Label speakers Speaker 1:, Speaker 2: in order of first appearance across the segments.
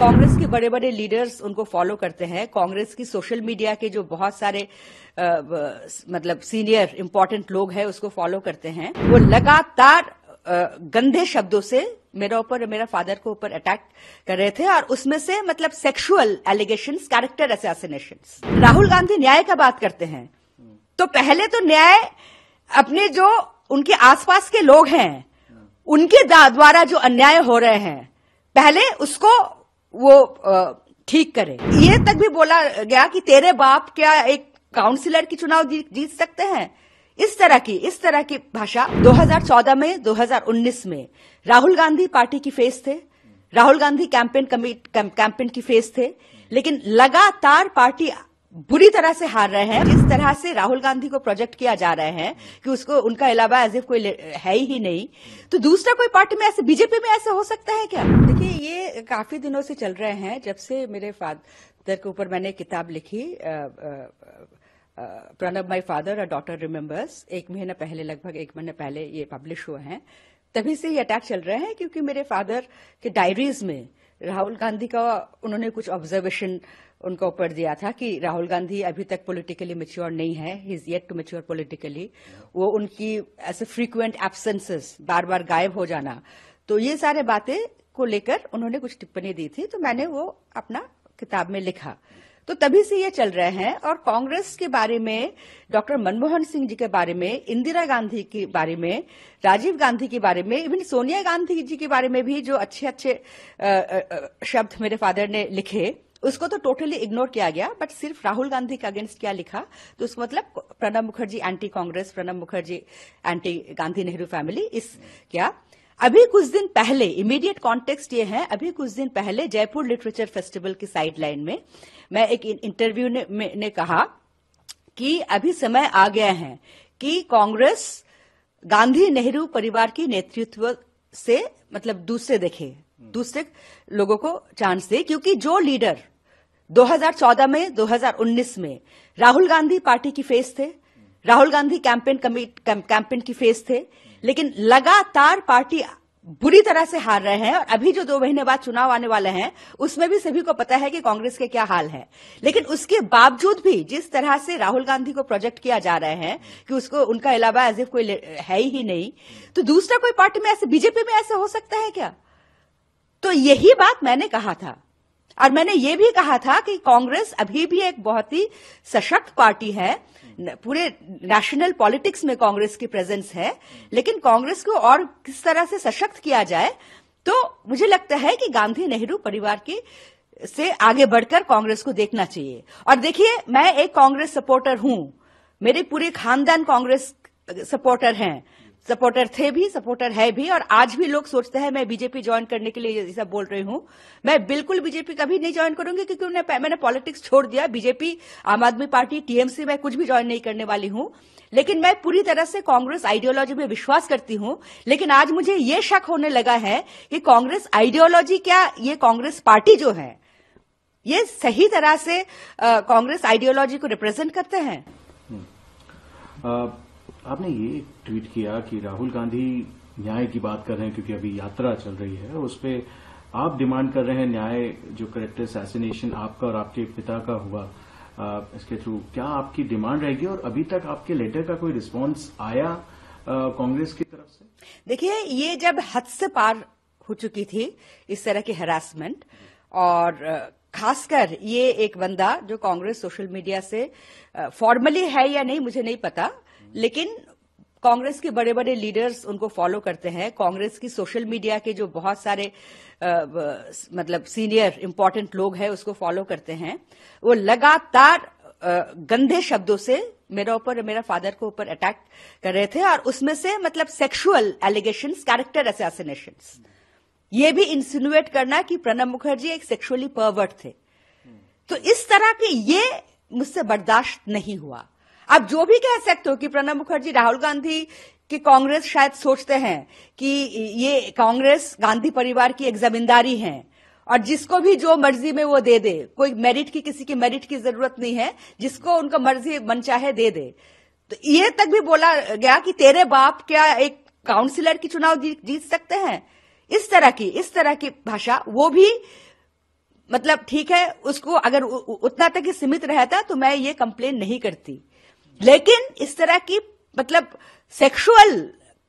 Speaker 1: कांग्रेस के बड़े बड़े लीडर्स उनको फॉलो करते हैं। कांग्रेस की सोशल मीडिया के जो बहुत सारे मतलब सीनियर इंपॉर्टेंट लोग हैं उसको फॉलो करते हैं। वो लगातार गंदे शब्दों से मेरा ऊपर, मेरा फादर को ऊपर अटैक कर रहे थे और उसमें से मतलब sexual allegations, character assassinations. Rahul Gandhi न्याय का बात करते हैं तो पहले तो न्याय अपने जो उनके आसपास के लोग हैं उनके द्वारा जो अन्याय हो रहे हैं पहले उसको वो ठीक करे। ये तक भी बोला गया कि तेरे बाप क्या एक काउंसिलर की चुनाव जीत सकते हैं। इस तरह की भाषा 2014 में, 2019 में राहुल गांधी पार्टी की फेस थे, राहुल गांधी कैंपेन की फेस थे, लेकिन लगातार पार्टी बुरी तरह से हार रहे हैं। जिस तरह से राहुल गांधी को प्रोजेक्ट किया जा रहा है कि उसको उनका अलावा एज इफ कोई है ही नहीं, तो दूसरा कोई पार्टी में ऐसे, बीजेपी में ऐसे हो सकता है क्या? देखिए, ये काफी दिनों से चल रहे हैं। जब से मेरे फादर के ऊपर मैंने किताब लिखी Pranab my father a daughter remembers, लगभग एक महीने पहले ये पब्लिश हुए हैं, तभी से ये अटैक चल रहे हैं। क्योंकि मेरे फादर के डायरीज में राहुल गांधी का उन्होंने कुछ ऑब्जर्वेशन उनका ऊपर दिया था कि राहुल गांधी अभी तक पॉलिटिकली मैच्योर नहीं है, he is yet to mature politically. वो उनकी ऐसे फ्रीक्वेंट एब्सेंसेस, बार बार गायब हो जाना, तो ये सारे बातें को लेकर उन्होंने कुछ टिप्पणी दी थी, तो मैंने वो अपना किताब में लिखा। तो तभी से ये चल रहे हैं। और कांग्रेस के बारे में, डॉक्टर मनमोहन सिंह जी के बारे में, इंदिरा गांधी के बारे में, राजीव गांधी के बारे में, इवन सोनिया गांधी जी के बारे में भी जो अच्छे अच्छे शब्द मेरे फादर ने लिखे, उसको तो टोटली इग्नोर किया गया। बट सिर्फ राहुल गांधी के अगेंस्ट क्या लिखा, तो उसका मतलब Pranab Mukherjee anti Congress, Pranab Mukherjee anti Gandhi Nehru family, इस क्या। अभी कुछ दिन पहले, इमीडिएट कॉन्टेक्स्ट ये है, अभी कुछ दिन पहले जयपुर लिटरेचर फेस्टिवल की साइडलाइन में मैं एक इंटरव्यू ने कहा कि अभी समय आ गया है कि कांग्रेस गांधी नेहरू परिवार की नेतृत्व से मतलब दूसरे लोगों को चांस दे। क्योंकि जो लीडर 2014 में, 2019 में राहुल गांधी पार्टी की फेस थे, राहुल गांधी कैंपेन की फेस थे, लेकिन लगातार पार्टी बुरी तरह से हार रहे हैं। और अभी जो 2 महीने बाद चुनाव आने वाले हैं उसमें भी सभी को पता है कि कांग्रेस के क्या हाल है। लेकिन उसके बावजूद भी जिस तरह से राहुल गांधी को प्रोजेक्ट किया जा रहा है कि उसको उनका अलावा एज इफ कोई है ही नहीं, तो दूसरा कोई पार्टी में ऐसे, बीजेपी में ऐसे हो सकता है क्या? तो यही बात मैंने कहा था। और मैंने ये भी कहा था कि कांग्रेस अभी भी एक बहुत ही सशक्त पार्टी है, पूरे नेशनल पॉलिटिक्स में कांग्रेस की प्रेजेंस है, लेकिन कांग्रेस को और किस तरह से सशक्त किया जाए, तो मुझे लगता है कि गांधी नेहरू परिवार की से आगे बढ़कर कांग्रेस को देखना चाहिए। और देखिए, मैं एक कांग्रेस सपोर्टर हूं, मेरे पूरे खानदान कांग्रेस सपोर्टर थे भी, सपोर्टर है भी, और आज भी लोग सोचते हैं मैं बीजेपी ज्वाइन करने के लिए ये सब बोल रही हूं। मैं बिल्कुल बीजेपी कभी नहीं ज्वाइन करूंगी, क्योंकि मैंने पॉलिटिक्स छोड़ दिया। बीजेपी, आम आदमी पार्टी, टीएमसी मैं कुछ भी ज्वाइन नहीं करने वाली हूं। लेकिन मैं पूरी तरह से कांग्रेस आइडियोलॉजी में विश्वास करती हूं। लेकिन आज मुझे ये शक होने लगा है कि कांग्रेस आइडियोलॉजी क्या, ये कांग्रेस पार्टी जो है ये सही तरह से कांग्रेस आइडियोलॉजी को रिप्रेजेंट करते हैं।
Speaker 2: आपने ये ट्वीट किया कि राहुल गांधी न्याय की बात कर रहे हैं क्योंकि अभी यात्रा चल रही है, उस पे आप डिमांड कर रहे हैं न्याय, जो कैरेक्टर असैसिनेशन आपका और आपके पिता का हुआ इसके थ्रू, क्या आपकी डिमांड रहेगी? और अभी तक आपके लेटर का कोई रिस्पांस आया कांग्रेस की तरफ से?
Speaker 1: देखिए, ये जब हद से पार हो चुकी थी इस तरह की हैरासमेंट, और खासकर ये एक बंदा जो कांग्रेस सोशल मीडिया से फॉर्मली है या नहीं मुझे नहीं पता, लेकिन कांग्रेस के बड़े बड़े लीडर्स उनको फॉलो करते हैं। कांग्रेस की सोशल मीडिया के जो बहुत सारे मतलब सीनियर इंपॉर्टेंट लोग हैं उसको फॉलो करते हैं। वो लगातार गंदे शब्दों से मेरा ऊपर, मेरा फादर को ऊपर अटैक कर रहे थे, और उसमें से मतलब सेक्सुअल एलिगेशंस, कैरेक्टर असैसिनेशंस, ये भी इंसिनुएट करना कि प्रणब मुखर्जी एक सेक्सुअली परवर्ट थे। तो इस तरह के ये मुझसे बर्दाश्त नहीं हुआ। आप जो भी कह सकते हो कि प्रणब मुखर्जी, राहुल गांधी की कांग्रेस शायद सोचते हैं कि ये कांग्रेस गांधी परिवार की एक जमींदारी है और जिसको भी जो मर्जी में वो दे दे, कोई मेरिट की, किसी की मेरिट की जरूरत नहीं है, जिसको उनका मर्जी मन चाहे दे दे। तो ये तक भी बोला गया कि तेरे बाप क्या एक काउंसिलर की चुनाव जीत सकते हैं। इस तरह की भाषा, वो भी मतलब ठीक है, उसको अगर उतना तक ही सीमित रहता तो मैं ये कंप्लेन नहीं करती। लेकिन इस तरह की मतलब सेक्सुअल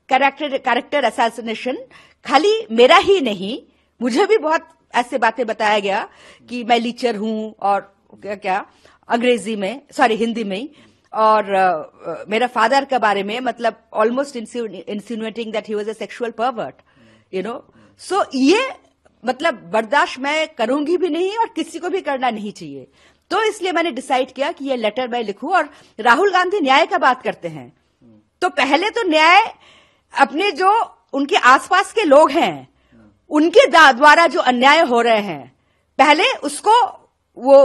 Speaker 1: कैरेक्टर असैसिनेशन खाली मेरा ही नहीं, मुझे भी बहुत ऐसे बातें बताया गया कि मैं लीचर हूं और क्या अंग्रेजी में, सॉरी हिंदी में, और मेरा फादर के बारे में मतलब almost insinuating that he was a sexual pervert, you know. So ये मतलब बर्दाश्त मैं करूंगी भी नहीं और किसी को भी करना नहीं चाहिए। तो इसलिए मैंने डिसाइड किया कि ये लेटर मैं लिखूं। और राहुल गांधी न्याय का बात करते हैं तो पहले तो न्याय अपने जो उनके आसपास के लोग हैं उनके द्वारा जो अन्याय हो रहे हैं पहले उसको वो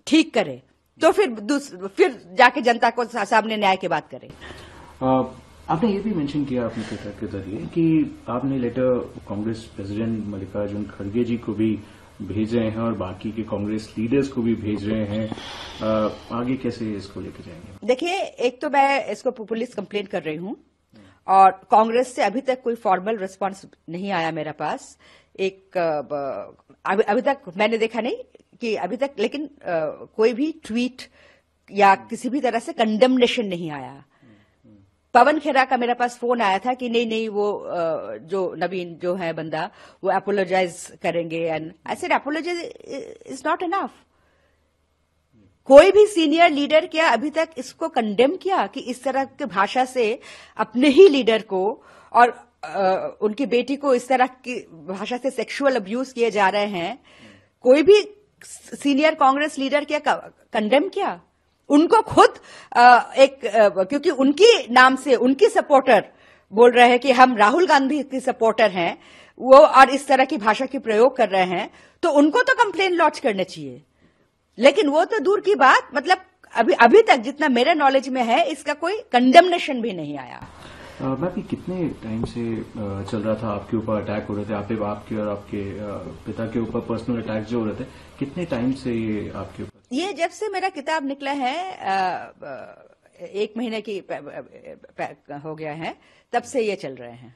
Speaker 1: ठीक करे, तो फिर जाके जनता को सामने न्याय की बात करें।
Speaker 2: आपने ये भी मेंशन किया अपने ट्विटर के जरिए कि आपने लेटर कांग्रेस प्रेसिडेंट मल्लिकार्जुन खड़गे जी को भी भेज रहे हैं और बाकी के कांग्रेस लीडर्स को भी भेज रहे हैं। आगे कैसे इसको लेकर जाएंगे?
Speaker 1: देखिए, एक तो मैं इसको पुलिस कंप्लेंट कर रही हूं और कांग्रेस से अभी तक कोई फॉर्मल रिस्पांस नहीं आया मेरे पास। अभी तक मैंने देखा नहीं कि अभी तक, लेकिन कोई भी ट्वीट या किसी भी तरह से कंडेमनेशन नहीं आया। पवन खेरा का मेरे पास फोन आया था कि नहीं वो जो नवीन जो है बंदा वो अपोलोजाइज करेंगे, and I said apologise is not enough. कोई भी सीनियर लीडर क्या अभी तक इसको कंडेम किया कि इस तरह की भाषा से अपने ही लीडर को और उनकी बेटी को इस तरह की भाषा से सेक्सुअल अब्यूज किए जा रहे हैं? कोई भी सीनियर कांग्रेस लीडर क्या कंडेम किया? उनको खुद क्योंकि उनकी नाम से उनकी सपोर्टर बोल रहे हैं कि हम राहुल गांधी की सपोर्टर हैं वो, और इस तरह की भाषा की प्रयोग कर रहे हैं, तो उनको तो कंप्लेन लॉन्च करना चाहिए। लेकिन वो तो दूर की बात, मतलब अभी तक जितना मेरे नॉलेज में है इसका कोई कंडेमनेशन भी नहीं आया।
Speaker 2: मैम, कितने टाइम से चल रहा था आपके ऊपर अटैक हो रहे थे? आपके और आपके पिता के ऊपर पर्सनल अटैक जो हो रहे थे, कितने टाइम से ये आपके ऊपर?
Speaker 1: ये जब से मेरा किताब निकला है 1 महीने की हो गया है, तब से ये चल रहे हैं।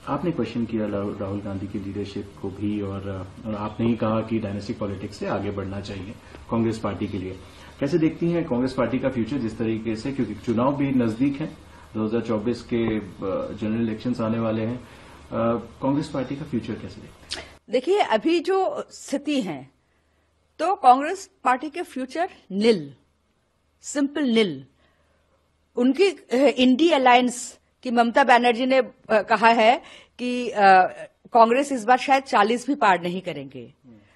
Speaker 2: आपने क्वेश्चन किया राहुल गांधी की लीडरशिप को भी, और आपने ही कहा कि डायनेस्टिक पॉलिटिक्स से आगे बढ़ना चाहिए कांग्रेस पार्टी के लिए। कैसे देखती हैं कांग्रेस पार्टी का फ्यूचर जिस तरीके से, क्योंकि चुनाव भी नजदीक है, 2024 के जनरल इलेक्शंस आने वाले हैं, कांग्रेस पार्टी का फ्यूचर कैसे देखते हैं?
Speaker 1: देखिए, अभी जो स्थिति है तो कांग्रेस पार्टी के फ्यूचर निल, सिंपल निल। उनकी इंडी अलायंस की ममता बनर्जी ने कहा है कि कांग्रेस इस बार शायद 40 भी पार नहीं करेंगे।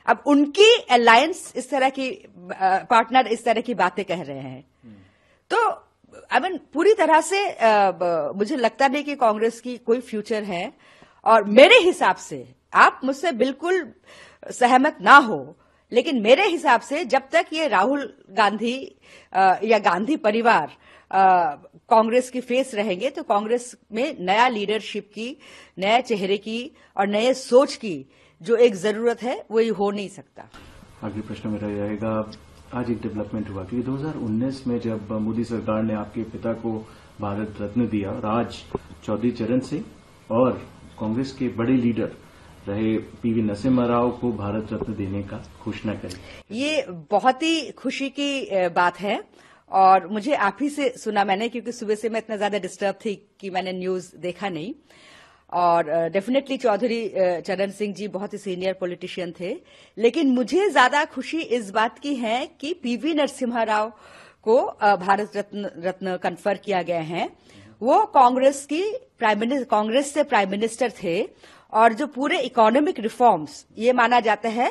Speaker 1: अब उनकी अलायंस इस तरह की पार्टनर इस तरह की बातें कह रहे हैं, तो आई मीन पूरी तरह से मुझे लगता नहीं कि कांग्रेस की कोई फ्यूचर है। और मेरे हिसाब से, आप मुझसे बिल्कुल सहमत ना हो, लेकिन मेरे हिसाब से जब तक ये राहुल गांधी या गांधी परिवार कांग्रेस की फेस रहेंगे तो कांग्रेस में नया लीडरशिप की, नए चेहरे की और नए सोच की जो एक जरूरत है वो ये हो नहीं सकता।
Speaker 2: आगे प्रश्न मेरा रहेगा, आज एक डेवलपमेंट हुआ कि 2019 में जब मोदी सरकार ने आपके पिता को भारत रत्न दिया, राज चौधरी चरण सिंह और कांग्रेस के बड़े लीडर रहे पीवी नरसिम्हा राव को भारत रत्न देने का घोषणा करी।
Speaker 1: ये बहुत ही खुशी की बात है और मुझे आप ही से सुना मैंने, क्योंकि सुबह से मैं इतना ज्यादा डिस्टर्ब थी कि मैंने न्यूज देखा नहीं। और डेफिनेटली चौधरी चरण सिंह जी बहुत ही सीनियर पॉलिटिशियन थे, लेकिन मुझे ज्यादा खुशी इस बात की है कि पीवी नरसिम्हा राव को भारत रत्न कन्फर किया गया है। वो कांग्रेस से प्राइम मिनिस्टर थे और जो पूरे इकोनॉमिक रिफॉर्म्स ये माना जाता है